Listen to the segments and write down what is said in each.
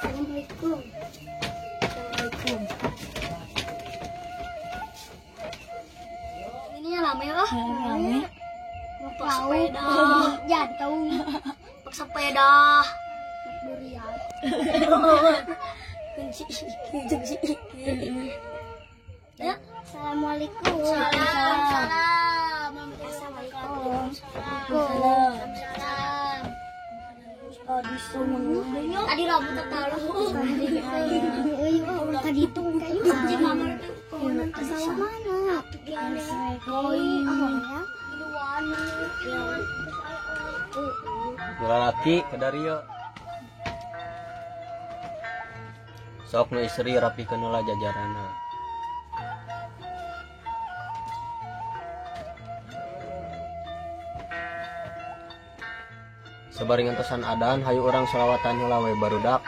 Assalamualaikum. Assalamualaikum. Ini yang rame lah. Rame. Mau sepeda. Jantung. Pak sepeda. Durian. Kunci. Ya. Assalamualaikum. Salam. Assalamualaikum. Salam. Tadi rambut tertaruh. Tadi itu Lalaki ke Dario. Sok nu istri rapihkeun heula jajarana. Sabaring entosan adan hayu urang sholawatan heula we barudak.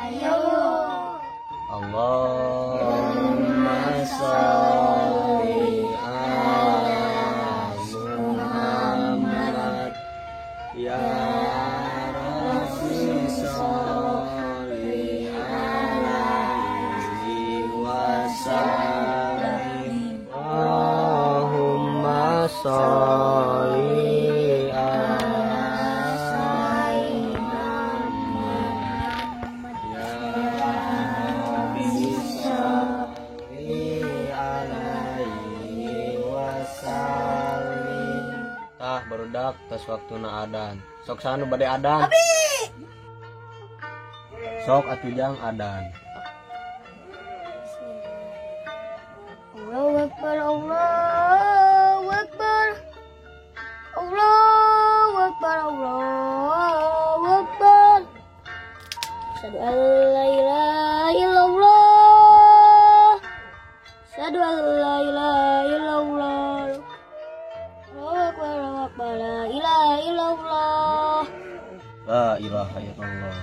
Ayo. Allahumma sholli ala Muhammad ya Rabbi sholli alaihi wasallim. Allahumma sholli barudak tas waktuna adan. Sok sanu bade adan. Sok atujang adan. Allahu Akbar, Allahu Akbar. Allahu Akbar, Allahu Akbar. Asyhadu an la ilaha illallah. Asyhadu an la ilaha illallah. La ilaha illallah. La ilaha illallah.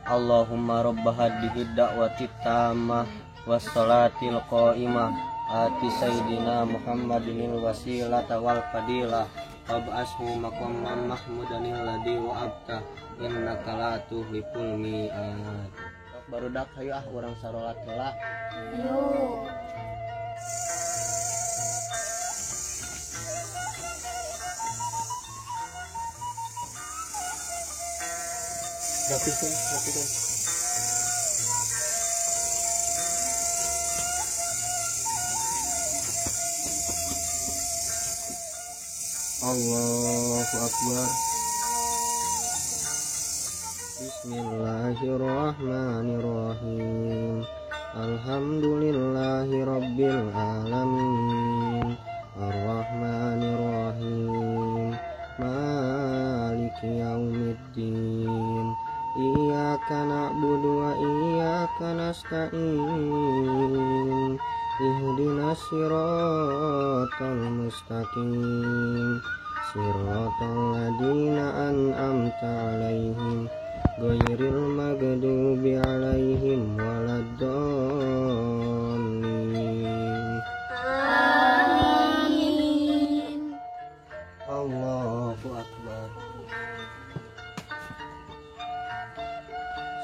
Allahumma rabba hadhihi da'wati tammah wassalatil qa'imah ati sayyidina Muhammadinil wasilata wal fadilah wab'ashu maqamman mahmudanil ladzi wa'abta innaka la tuhliful mi'ad. Barudak hayu urang sarolat heula. Yo. Rapikan. Allahu Akbar. Bismillahirrahmanirrahim. Alhamdulillahi rabbil alamin. Ar-Rahmanirrahim. Maliki yaumiddin. Iyyaka na'budu wa iyyaka nasta'in. Ihdinas siratal mustaqim. Siratal ladzina an'amta 'alaihim ghairil maghdubi 'alaihim waladdallin. Amin. Allahu Akbar.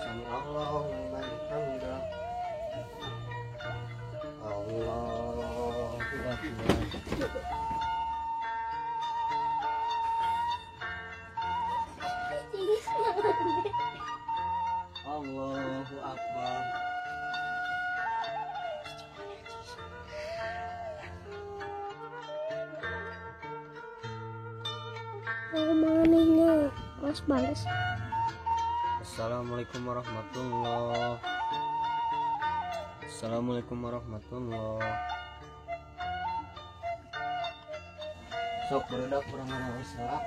Sami Allahu liman hamidah. Allahu Akbar. Allahu Akbar. Manehnya balas. Assalamualaikum warahmatullah. Assalamualaikum warahmatullah. Sok barudak kurang ngawas salah.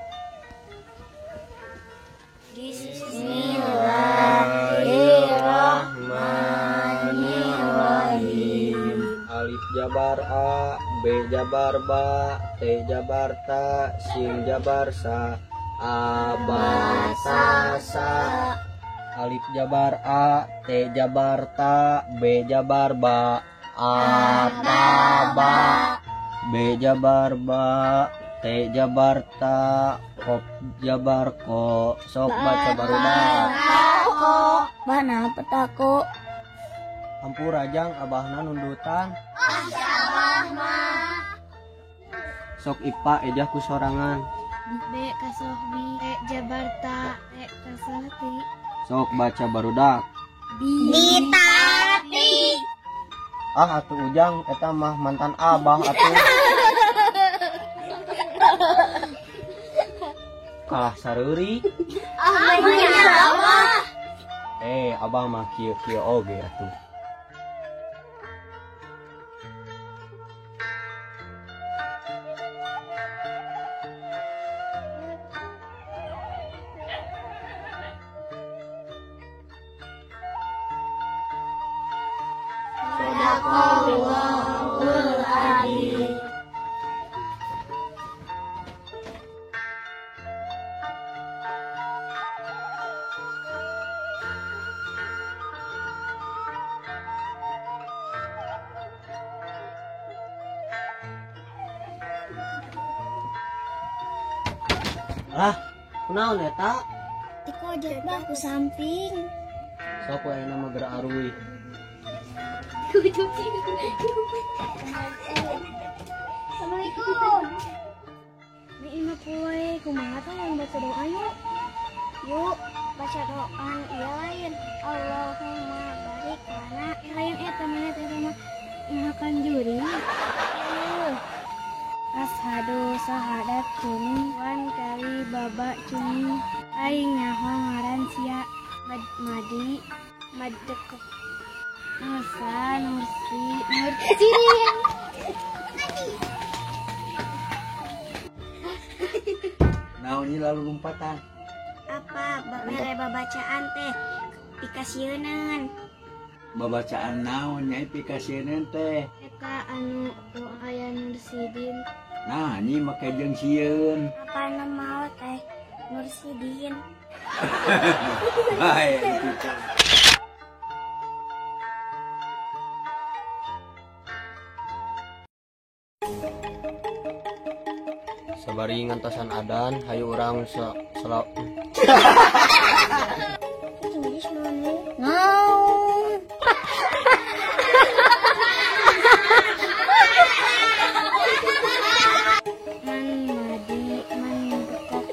Bismillahirrahmanirrahim. Alif jabar A, B jabar Ba, T jabar Ta, Sin jabar Sa, Abasasa. Alif jabar A, T jabar Ta, B jabar Ba, Ataba. B jabar Ba, T jabar ta, kop jabar ko. Sok baca barudak. Kok mana petako? Ampur ajang abahna nundutan. Sok IPA ejah ku sorangan. B kasohbi, E jabarta, E kasohti. Sok baca barudak. Bitati. Ah atuh ujang eta mah mantan abah atuh. Kalah sareuri. Abah mah kieu-kieu oge atuh. Sadaqallahul adzim. Lah, kunaon eta? Tiko jebak ku samping. Sok we nama gerak arui. Assalamualaikum. Ini ima poe kumaha teh yang baca doa yuk. Yuk baca doa ieu lain. Allahumma barik lana lain eta mana teh mah makan juri. Ashadu sahadat cumi wan kali baba cumi aing nyaho ngaran sia madi madekep Nusa Nursi Naonnya lalu lompatan. apa mere babacaan teh dikasieun Babacaan naon nya pikasieun teh. eta anu aya Nursidin Nah, ini make jeung sieun. apa nama teh Nursidin. Bae kita. Sabari ngantosan adan, hayu urang selap. English mana? Naon? Man madi man bekok.